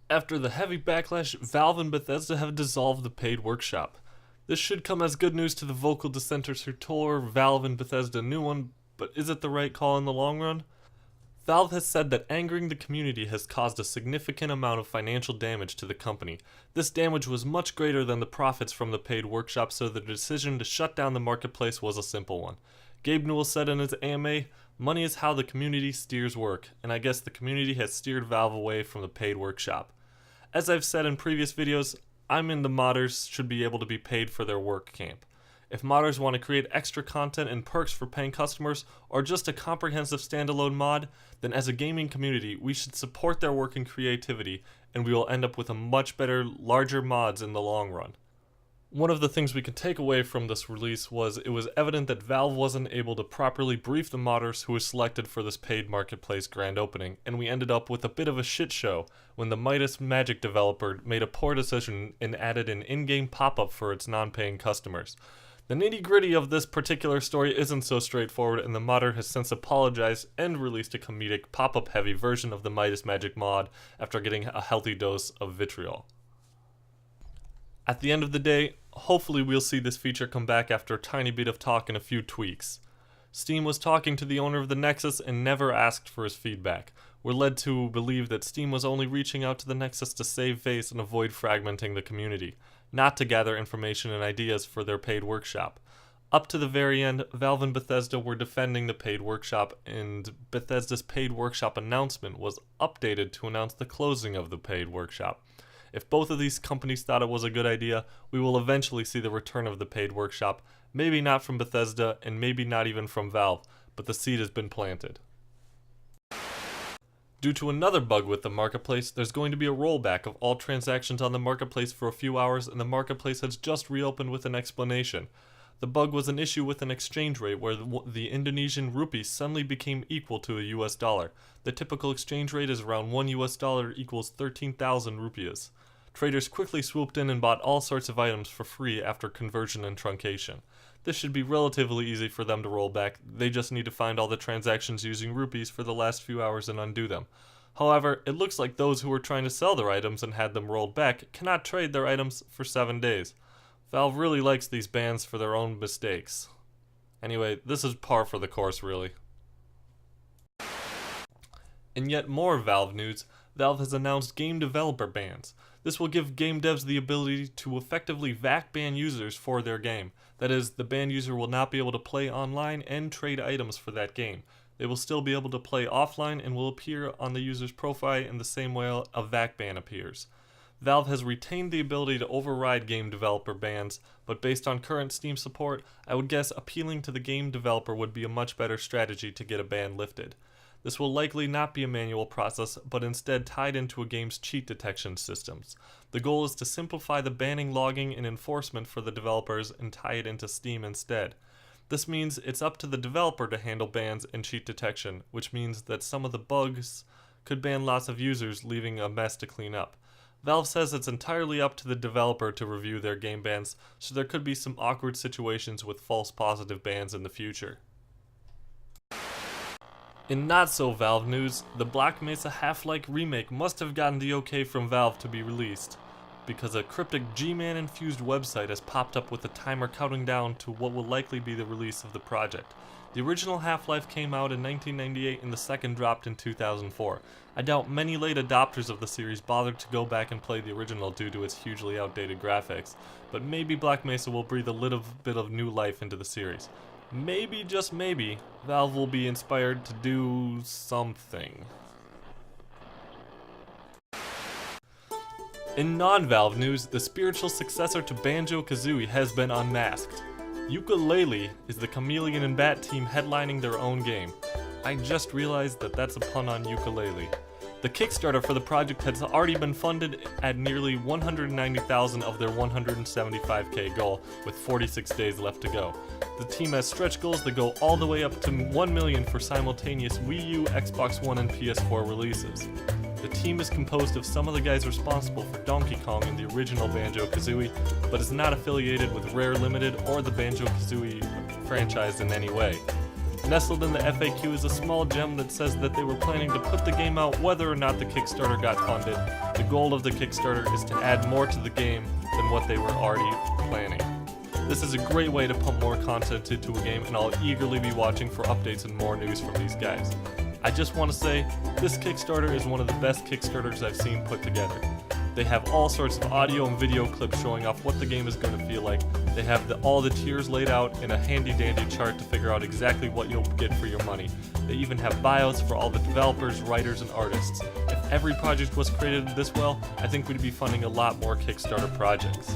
After the heavy backlash, Valve and Bethesda have dissolved the paid workshop. This should come as good news to the vocal dissenters who tore Valve and Bethesda a new one, but is it the right call in the long run? Valve has said that angering the community has caused a significant amount of financial damage to the company. This damage was much greater than the profits from the paid workshop, so the decision to shut down the marketplace was a simple one. Gabe Newell said in his AMA, "Money is how the community steers work, and I guess the community has steered Valve away from the paid workshop. As I've said in previous videos, I'm in the modders should be able to be paid for their work camp. If modders want to create extra content and perks for paying customers, or just a comprehensive standalone mod, then as a gaming community, we should support their work and creativity, and we will end up with a much better, larger mods in the long run." One of the things we can take away from this release was it was evident that Valve wasn't able to properly brief the modders who were selected for this paid marketplace grand opening, and we ended up with a bit of a shit show when the Midas Magic developer made a poor decision and added an in-game pop-up for its non-paying customers. The nitty-gritty of this particular story isn't so straightforward, and the modder has since apologized and released a comedic pop-up heavy version of the Midas Magic mod after getting a healthy dose of vitriol. At the end of the day, hopefully we'll see this feature come back after a tiny bit of talk and a few tweaks. Steam was talking to the owner of the Nexus and never asked for his feedback. We're led to believe that Steam was only reaching out to the Nexus to save face and avoid fragmenting the community, not to gather information and ideas for their paid workshop. Up to the very end, Valve and Bethesda were defending the paid workshop, and Bethesda's paid workshop announcement was updated to announce the closing of the paid workshop. If both of these companies thought it was a good idea, we will eventually see the return of the paid workshop, maybe not from Bethesda and maybe not even from Valve, but the seed has been planted. Due to another bug with the marketplace, there's going to be a rollback of all transactions on the marketplace for a few hours, and the marketplace has just reopened with an explanation. The bug was an issue with an exchange rate where the Indonesian rupee suddenly became equal to a US dollar. The typical exchange rate is around 1 US dollar equals 13,000 rupiahs. Traders quickly swooped in and bought all sorts of items for free after conversion and truncation. This should be relatively easy for them to roll back. They just need to find all the transactions using rupees for the last few hours and undo them. However, it looks like those who were trying to sell their items and had them rolled back cannot trade their items for 7 days. Valve really likes these bans for their own mistakes. Anyway, this is par for the course, really. In yet more Valve news, Valve has announced game developer bans. This will give game devs the ability to effectively VAC ban users for their game. That is, the banned user will not be able to play online and trade items for that game. They will still be able to play offline and will appear on the user's profile in the same way a VAC ban appears. Valve has retained the ability to override game developer bans, but based on current Steam support, I would guess appealing to the game developer would be a much better strategy to get a ban lifted. This will likely not be a manual process, but instead tied into a game's cheat detection systems. The goal is to simplify the banning, logging, and enforcement for the developers and tie it into Steam instead. This means it's up to the developer to handle bans and cheat detection, which means that some of the bugs could ban lots of users, leaving a mess to clean up. Valve says it's entirely up to the developer to review their game bans, so there could be some awkward situations with false positive bans in the future. In not-so-Valve news, the Black Mesa Half-Life remake must have gotten the okay from Valve to be released, because a cryptic G-Man infused website has popped up with a timer counting down to what will likely be the release of the project. The original Half-Life came out in 1998 and the second dropped in 2004. I doubt many late adopters of the series bothered to go back and play the original due to its hugely outdated graphics, but maybe Black Mesa will breathe a little bit of new life into the series. Maybe, just maybe, Valve will be inspired to do something. In non-Valve news, the spiritual successor to Banjo-Kazooie has been unmasked. Laylee is the chameleon and bat team headlining their own game. I just realized that that's a pun on ukulele. The Kickstarter for the project has already been funded at nearly 190,000 of their 175k goal, with 46 days left to go. The team has stretch goals that go all the way up to 1 million for simultaneous Wii U, Xbox One, and PS4 releases. The team is composed of some of the guys responsible for Donkey Kong in the original Banjo-Kazooie, but is not affiliated with Rare Limited or the Banjo-Kazooie franchise in any way. Nestled in the FAQ is a small gem that says that they were planning to put the game out whether or not the Kickstarter got funded. The goal of the Kickstarter is to add more to the game than what they were already planning. This is a great way to pump more content into a game, and I'll eagerly be watching for updates and more news from these guys. I just want to say, this Kickstarter is one of the best Kickstarters I've seen put together. They have all sorts of audio and video clips showing off what the game is going to feel like. They have all the tiers laid out in a handy dandy chart to figure out exactly what you'll get for your money. They even have bios for all the developers, writers, and artists. If every project was created this well, I think we'd be funding a lot more Kickstarter projects.